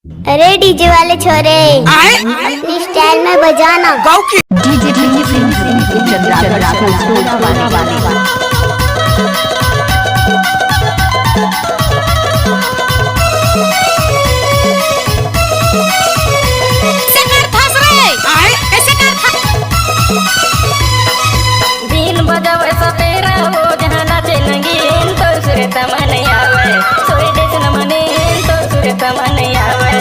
अरे डीजे वाले छोरे अपनी स्टाइल में बजाना। डीजे बीन बजावे सपेरा हो जहाँ नाचे नगीन तो सुरे तमन आवे सोई देश न मने तो सुरे तमन आवे।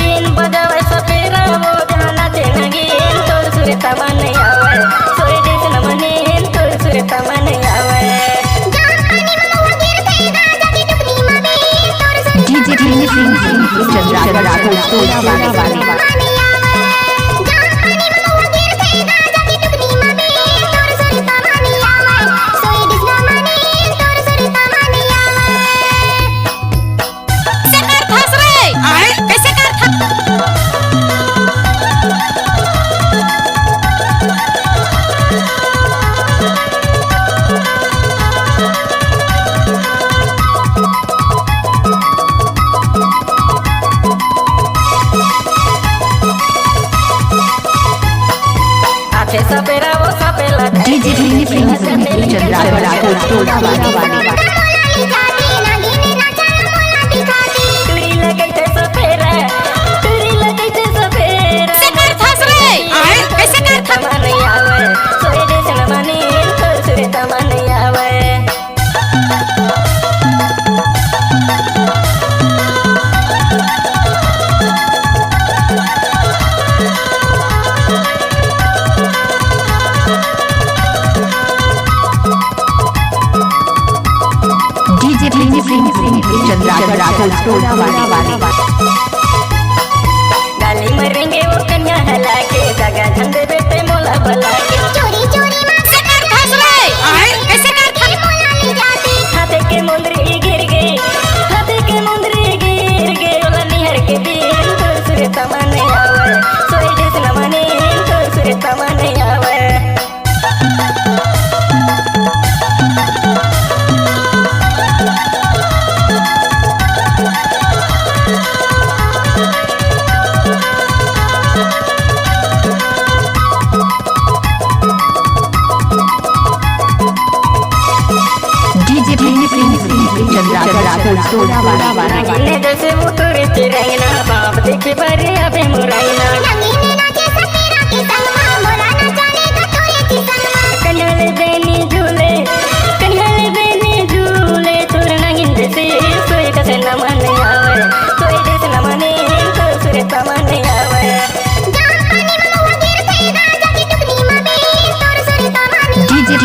बीन बजावे सपेरा हो जहाँ नाचे नगीन तो सुरे तमन आवे सोई देश न मने तो सुरे तमन आवे। सपेरा वो सपेला डीजे तुरी लगे थे सपेरा तुरी लगे थे सपेरा सकर फंस रे कैसे कर तमन आवे सोई देश न मने तो सुरे तमन आवे। गाली मरेंगे वो कन्या हला के जगह झंडे बेटे मोला बला के चोरी चोरी सकर फंस रे कैसे कर हाथे के मुंदरी गिर गए हाथे के मुंदरी गिर गए ओला निहर के दिन तो सुरे तमन आवे सोई देश न मने तो सुरे तमन आवे। जैसे वो तोरे चिरैना बाप देखे बरे अबे मुरैना कन्हले बेनी झूले तोर नगिन जैसे सोई कसे न मन आवे सोई देश न मने तो सुरे तमन आवे। डीजे